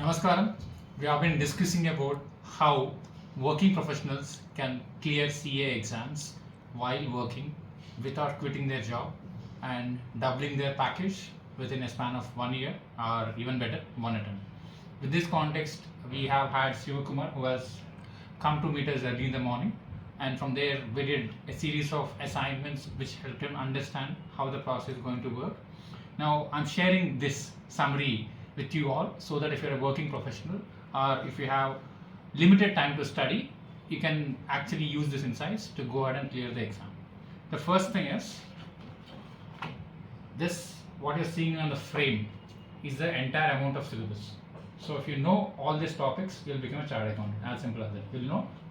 Namaskaram. We have been discussing about how working professionals can clear CA exams while working without quitting their job and doubling their package within a span of 1 year or even better, one attempt. With this context, we have had Shiva who has come to meet us early in the morning, and from there we did a series of assignments which helped him understand how the process is going to work. Now I'm sharing this summary with you all so that if you're a working professional or if you have limited time to study, you can actually use these insights to go ahead and clear the exam. The first thing is this, what you're seeing on the frame is the entire amount of syllabus. So if you know all these topics, you'll become a chartered accountant. As simple as that.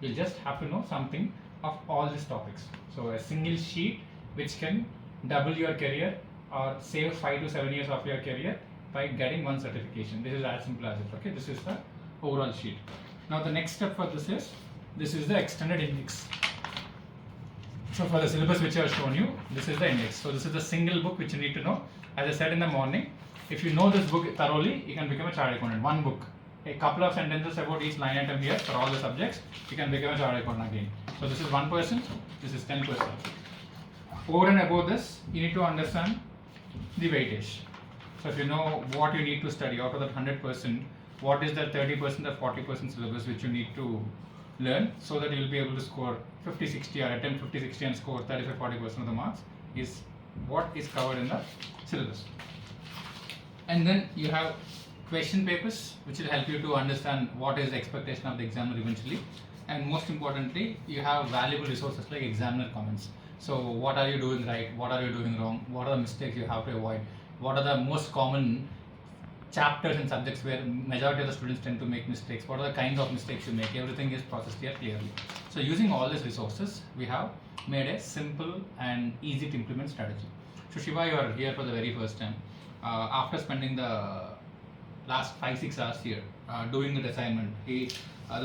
You'll just have to know something of all these topics. So a single sheet which can double your career or save 5 to 7 years of your career by getting one certification. This is as simple as it. Okay, this is the overall sheet. Now the next step for this is the extended index. So for the syllabus which I have shown you, this is the index. So this is the single book which you need to know. As I said in the morning, if you know this book thoroughly, you can become a chartered accountant. One book, a couple of sentences about each line item here for all the subjects, you can become a chartered accountant again. So this is 1%, this is 10%. Over and above this, you need to understand the weightage. So if you know what you need to study out of that 100%, what is the 30% or 40% syllabus which you need to learn so that you will be able to score 50, 60 or attempt 50, 60 and score 35, 40% of the marks is what is covered in the syllabus. And then you have question papers which will help you to understand what is the expectation of the examiner eventually. And most importantly, you have valuable resources like examiner comments. So what are you doing right, what are you doing wrong, what are the mistakes you have to avoid, what are the most common chapters and subjects where majority of the students tend to make mistakes, what are the kinds of mistakes you make, everything is processed here clearly. So using all these resources, we have made a simple and easy to implement strategy. So Shiva, you are here for the very first time. After spending the last 5-6 hours here doing the assignment, the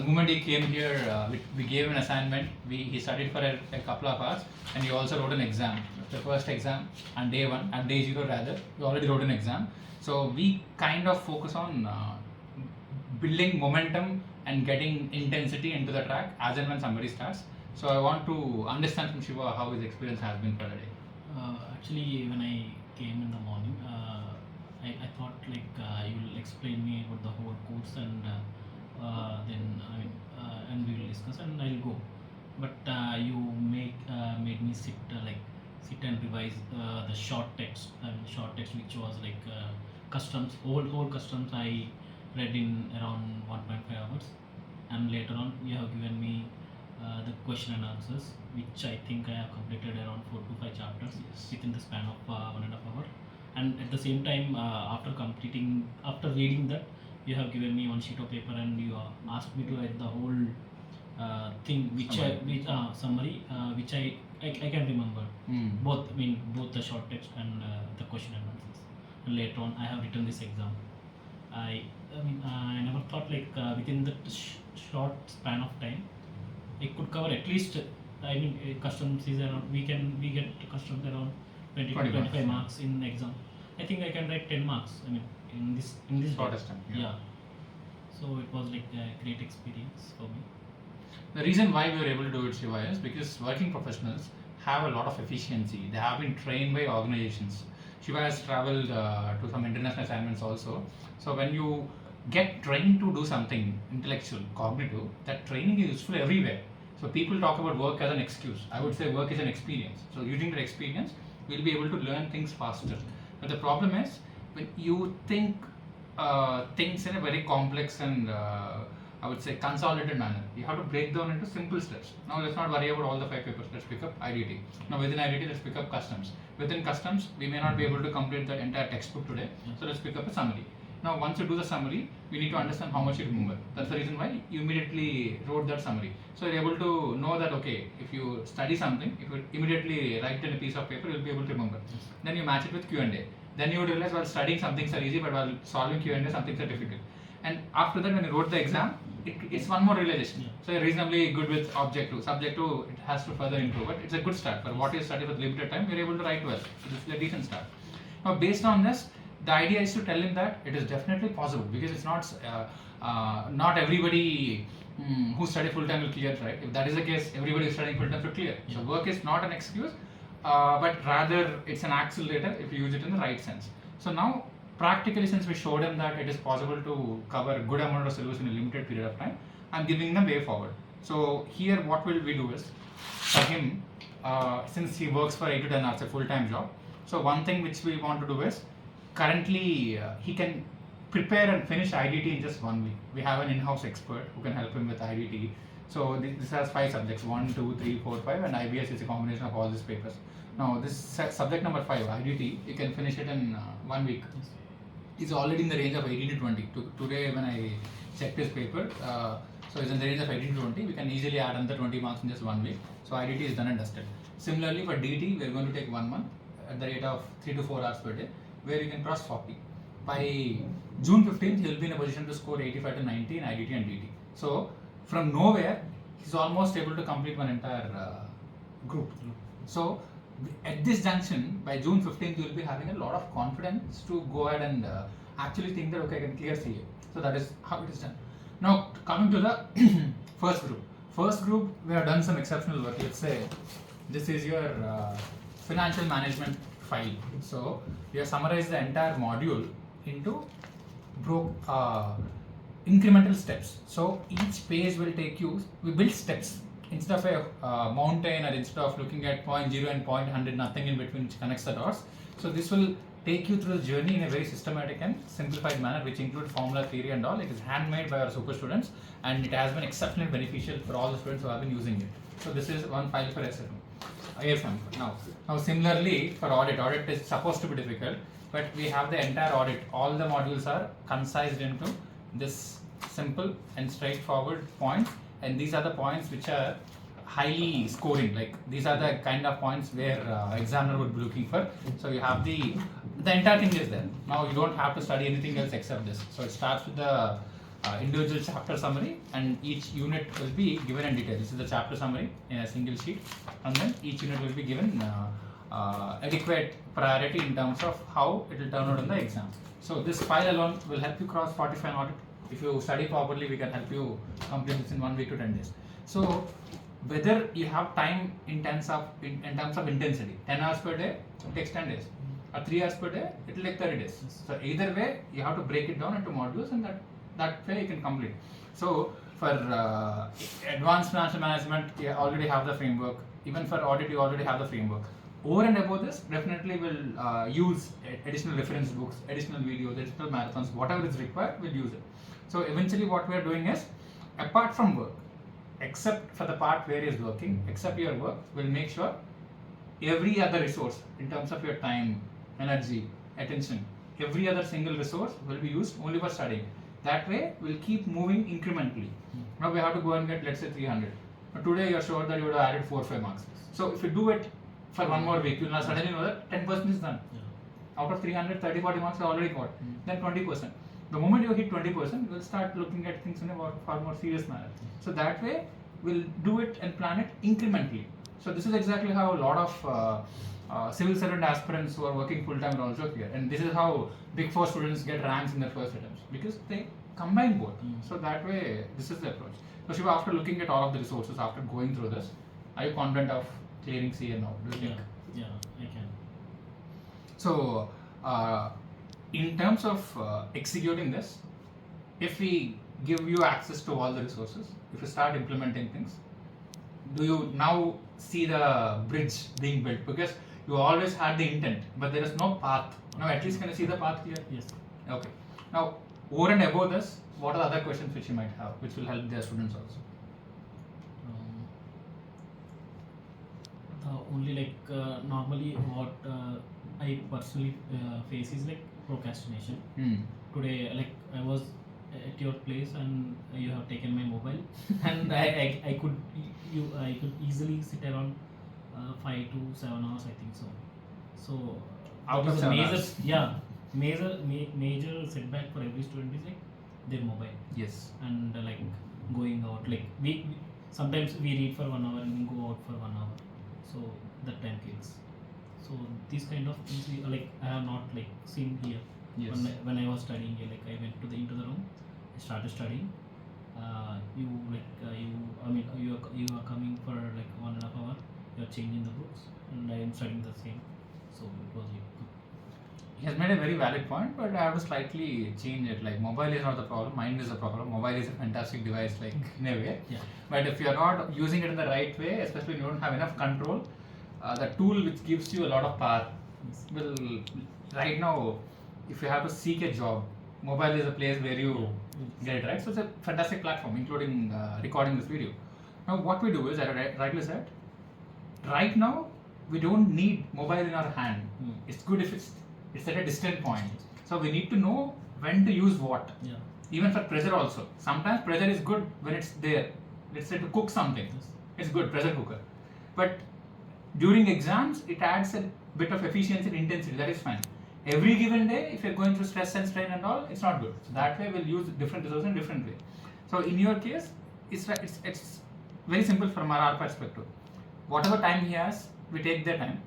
moment he came here, we gave him an assignment, he studied for a couple of hours, and he also wrote an exam. The first exam and day 1 and day 0 rather, he already wrote an exam. So we kind of focus on building momentum and getting intensity into the track as and when somebody starts. So I want to understand from Shiva how his experience has been for the day. Actually, when I came in the morning, I thought like you will explain me about the whole course and then and we will discuss and I'll go. But you made me sit and revise the short text. Short text which was like customs, whole customs I read in around 1.5 hours, and later on you have given me the question and answers, which I think I have completed around 4 to 5 chapters within the span of 1.5 hours. And at the same time, after reading that, you have given me one sheet of paper and you asked me to write the whole thing, summary, which I can remember. Both the short text and the question and answers. And later on, I have written this exam. I never thought like within the short span of time, it could cover at least. Customs is around. We get customs around 20 to 25 marks in exam. I think I can write 10 marks. In this shortest time. Yeah. So it was like a great experience for me. The reason why we were able to do it, Shiva, is because working professionals have a lot of efficiency. They have been trained by organizations. Shiva has traveled to some international assignments also. So when you get trained to do something intellectual, cognitive, that training is useful everywhere. So people talk about work as an excuse. I would say work is an experience. So using that experience, we'll be able to learn things faster. But the problem is when you think things in a very complex and I would say consolidated manner. You have to break down into simple steps. Now let's not worry about all the 5 papers. Let's pick up IDT. Now within IDT, let's pick up customs. Within customs, we may not be able to complete the entire textbook today. So let's pick up a summary. Now once you do the summary, we need to understand how much you remember. That's the reason why you immediately wrote that summary. So you're able to know that okay, if you study something, if you immediately write it in a piece of paper, you'll be able to remember. Then you match it with Q&A. Then you would realize while studying some things are easy, but while solving Q&A some things are difficult. And after that, when you wrote the exam, it's one more realization. So you're reasonably good with objective. Subjective, it has to further improve, but it's a good start. For what you study with limited time, you're able to write well. So this is a decent start. Now based on this, the idea is to tell him that it is definitely possible, because it's not everybody who study full time will clear, right? If that is the case, everybody is studying full time will clear. So work is not an excuse, but rather it's an accelerator if you use it in the right sense. So now, practically, since we showed him that it is possible to cover a good amount of syllabus in a limited period of time, I'm giving him a way forward. So here, what will we do is, for him, since he works for 8 to 10 hours, a full-time job, so one thing which we want to do is, currently he can prepare and finish IDT in just 1 week. We have an in-house expert who can help him with IDT. So this has 5 subjects, 1, 2, 3, 4, 5, and IBS is a combination of all these papers. Now this subject number 5, IDT, you can finish it in 1 week. It's already in the range of 18 to 20. Today when I checked his paper, so it's in the range of 18 to 20. We can easily add another 20 marks in just 1 week. So IDT is done and dusted. Similarly for DT, we are going to take 1 month at the rate of 3 to 4 hours per day, where you can cross 40. By June 15th, he will be in a position to score 85 to 90 in IDT and DT. So from nowhere, he's almost able to complete one entire group. So at this junction, by June 15th, you will be having a lot of confidence to go ahead and actually think that, okay, I can clear CA. So that is how it is done. Now coming to the first group. First group, we have done some exceptional work. Let's say this is your financial management file. So we have summarized the entire module into incremental steps. So each page will take you, we build steps. Instead of a mountain, or instead of looking at point 0 and point 100, nothing in between which connects the dots. So this will take you through the journey in a very systematic and simplified manner, which include formula theory and all. It is handmade by our super students, and it has been exceptionally beneficial for all the students who have been using it. So this is one file for AFM. Now similarly for audit is supposed to be difficult, but we have the entire audit. All the modules are concised into this simple and straightforward points, and these are the points which are highly scoring. Like these are the kind of points where examiner would be looking for. So you have the entire thing is there. Now you don't have to study anything else except this. So it starts with the individual chapter summary, and each unit will be given in detail. This is the chapter summary in a single sheet, and then each unit will be given adequate priority in terms of how it will turn out in the exam. So this file alone will help you cross 45 audit. If you study properly, we can help you complete this in 1 week to 10 days. So whether you have time in terms of intensity, 10 hours per day, it takes 10 days, or 3 hours per day, it will take 30 days. So either way, you have to break it down into modules, and that way you can complete. So for advanced financial management, you already have the framework. Even for audit, you already have the framework. Over and above this, definitely will use additional reference books, additional videos, additional marathons, whatever is required, we'll use it. So eventually what we are doing is, apart from work, except for the part where he is working, except your work, we'll make sure every other resource in terms of your time, energy, attention, every other single resource will be used only for studying. That way, we'll keep moving incrementally. Now we have to go and get, let's say, 300. But today you're sure that you would have added 4 or 5 marks. So if you do it for 1 more week, you'll now suddenly know that 10% is done. Out of 300, 30, 40 marks you already got. Then 20%. The moment you hit 20%, we'll start looking at things in a far more serious manner. So that way, we'll do it and plan it incrementally. So this is exactly how a lot of civil servant aspirants who are working full time are also here. And this is how Big 4 students get ranks in their first attempts, because they combine both. So that way, this is the approach. So Shiva, after looking at all of the resources, after going through this, are you confident of clearing CA now? Do you think? Yeah, I can. So in terms of executing this, if we give you access to all the resources, if you start implementing things, do you now see the bridge being built? Because you always had the intent, but there is no path. Now at least can you see the path here? Yes. Okay. Now over and above this, what are the other questions which you might have, which will help their students also? Only like normally what I personally face is like procrastination. Today, like I was at your place and you have taken my mobile, and I could easily sit around 5 to 7 hours, I think so. So Out that of is 7 major, hours. yeah, major setback for every student is like their mobile. Yes. And like going out, like we sometimes we read for 1 hour and then go out for 1 hour, so that time kills. So these kind of things I have not like seen here. Yes. When I was studying, like I went into the room, I started studying. You are coming for like 1.5 hour. You are changing the books, and I am studying the same. So it was like good. He has made a very valid point, but I have to slightly change it. Like, mobile is not the problem, mind is the problem. Mobile is a fantastic device, like in a way. Yeah. But if you are not using it in the right way, especially when you don't have enough control, the tool which gives you a lot of power Yes. will. Right now, if you have to seek a job, mobile is a place where you get it, right. So it's a fantastic platform, including recording this video. Now, what we do is, as I rightly said, right now we don't need mobile in our hand. It's good if it's at a distant point. So we need to know when to use what. Yeah. Even for pressure also. Sometimes pressure is good when it's there. Let's say to cook something. Yes. It's good, pressure cooker. But during exams, it adds a bit of efficiency and intensity. That is fine. Every given day, if you're going through stress and strain and all, it's not good. So that way we'll use different resources in different way. So in your case, it's very simple from our perspective. Whatever time he has, we take their time.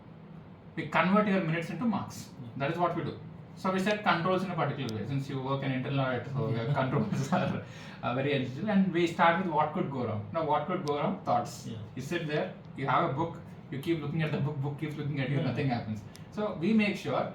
We convert your minutes into marks. That is what we do. So we set controls in a particular way. Since you work in internal audit, so your controls are very essential. And we start with what could go wrong. Now, what could go wrong? Thoughts. Yeah. You sit there, you have a book, you keep looking at the book keeps looking at you, Yeah. nothing happens. So we make sure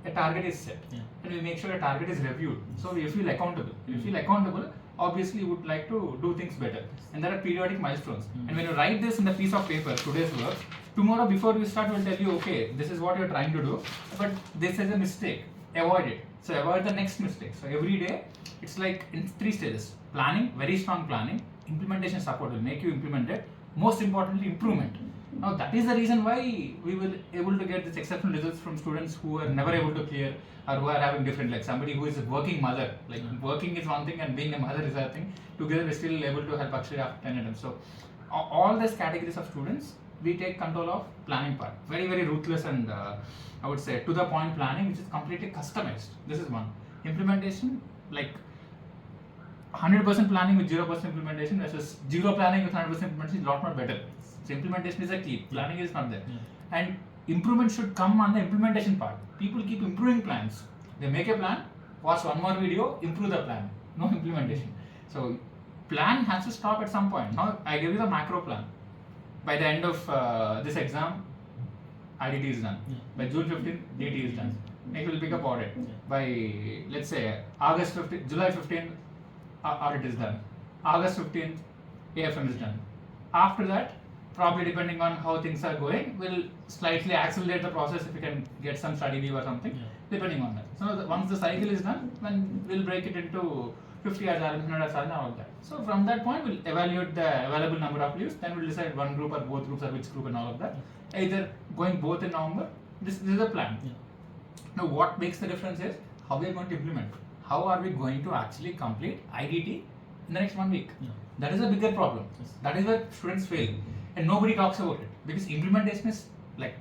a target is set, Yeah. and we make sure a target is reviewed. So we feel accountable. If you feel accountable, obviously you would like to do things better. And there are periodic milestones. And when you write this in a piece of paper, today's work, tomorrow before we start, we'll tell you, okay, this is what you're trying to do, but this is a mistake. Avoid it. So avoid the next mistake. So every day, it's like in 3 stages. Planning, very strong planning. Implementation support will make you implement it. Most importantly, improvement. Now that is the reason why we will able to get this exceptional results from students who are never able to clear or who are having different, like somebody who is a working mother. Like working is one thing and being a mother is another thing. Together we're still able to help Akshay after 10 attempts. So all these categories of students, we take control of planning part. Very, very ruthless and I would say to the point planning, which is completely customized. This is one. Implementation, like 100% planning with 0% implementation versus 0 planning with 100% implementation is a lot more better. So implementation is a key. Planning is not there. Yeah. And improvement should come on the implementation part. People keep improving plans. They make a plan, watch one more video, improve the plan. No implementation. So plan has to stop at some point. Now I give you the macro plan. By the end of this exam, IDT is done. Yeah. By June 15th, DT is done. Next we'll pick up audit. Yeah. By let's say August 15th, July 15th, audit is done. August 15th, AFM is done. After that, probably depending on how things are going, we'll slightly accelerate the process if we can get some study leave or something, Yeah. depending on that. So once the cycle is done, then we'll break it into 50 hours, 100 hours, and all that. So from that point, we'll evaluate the available number of leaves, then we'll decide one group or both groups or which group and all of that. Either going both in November, this is the plan. Yeah. Now what makes the difference is how we are going to implement. How are we going to actually complete IDT in the next 1 week? Yeah. That is a bigger problem. Yes. That is where students fail. And nobody talks about it. Because implementation is like,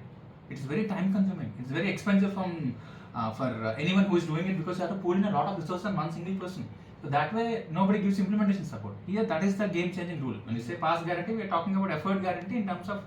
it's very time consuming. It's very expensive for anyone who is doing it because you have to pull in a lot of resources on one single person. So that way, nobody gives implementation support. Here, that is the game-changing rule. When you say pass guarantee, we are talking about effort guarantee in terms of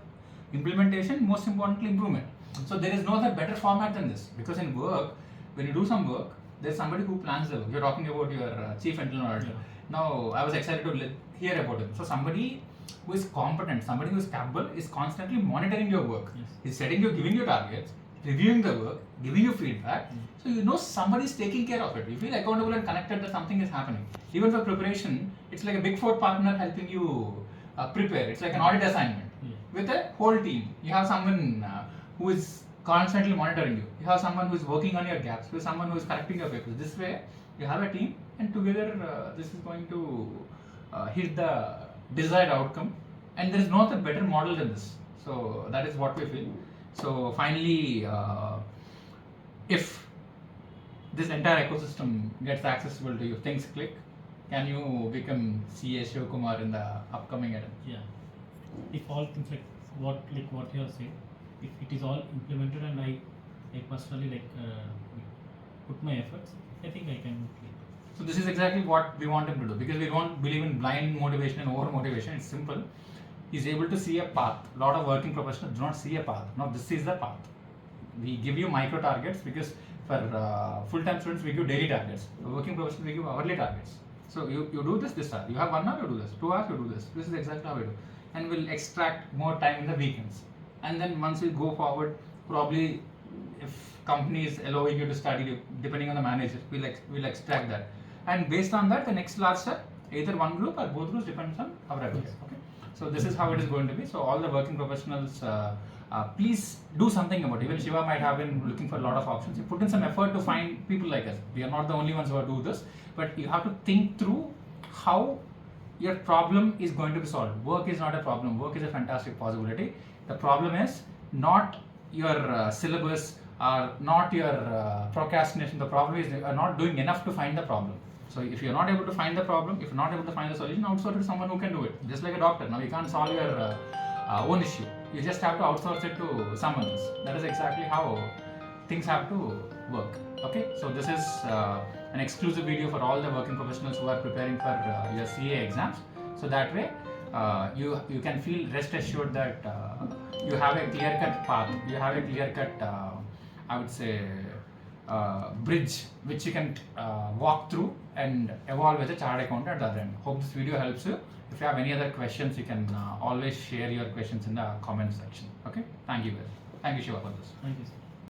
implementation, most importantly, improvement. So there is no other better format than this. Because in work, when you do some work, there's somebody who plans the work. You're talking about your chief internal auditor. Yeah. Now, I was excited to hear about him. So somebody who is competent, somebody who is capable, is constantly monitoring your work. Yes. He's setting you, giving you targets, reviewing the work, giving you feedback. So you know somebody is taking care of it. You feel accountable and connected that something is happening. Even for preparation, it's like a big four partner helping you prepare. It's like an audit assignment. Yeah. With a whole team. You have someone who is constantly monitoring you. You have someone who is working on your gaps. You have someone who is correcting your papers. This way, you have a team, and together this is going to hit the desired outcome. And there is no other better model than this. So that is what we feel. So finally, if this entire ecosystem gets accessible to you, things click, can you become CA Shivakumar in the upcoming attempt? Yeah. If all things like what you have said, if it is all implemented and I personally put my efforts, I think I can clear. So this is exactly what we want him to do, because we don't believe in blind motivation and over motivation. It's simple. He's able to see a path. A lot of working professionals do not see a path. Now this is the path. We give you micro targets because For full-time students, we give daily targets. For working professionals, we give hourly targets. So you do this hour. You have 1 hour, you do this. 2 hours, you do this. This is exactly how we do. And we'll extract more time in the weekends. And then once we go forward, probably if company is allowing you to study, depending on the manager, we'll extract that. And based on that, the next last step, either one group or both groups, depends on our ability. Okay. So this is how it is going to be. So all the working professionals, please do something about it. Even Shiva might have been looking for a lot of options. You put in some effort to find people like us. We are not the only ones who do this, but you have to think through how your problem is going to be solved. Work is not a problem. Work is a fantastic possibility. The problem is not your syllabus or not your procrastination. The problem is you are not doing enough to find the problem. So if you're not able to find the problem, if you're not able to find the solution, outsource it to someone who can do it. Just like a doctor. Now you can't solve your own issue. You just have to outsource it to someone else. That is exactly how things have to work. Okay, so this is an exclusive video for all the working professionals who are preparing for your CA exams. So that way you can feel rest assured that you have a clear-cut path. You have a clear-cut, I would say, bridge which you can walk through and evolve as a chartered accountant at the other end. Hope this video helps you. If you have any other questions, you can always share your questions in the comment section. Okay, thank you guys. Thank you, Shiva, for this. Thank you, sir.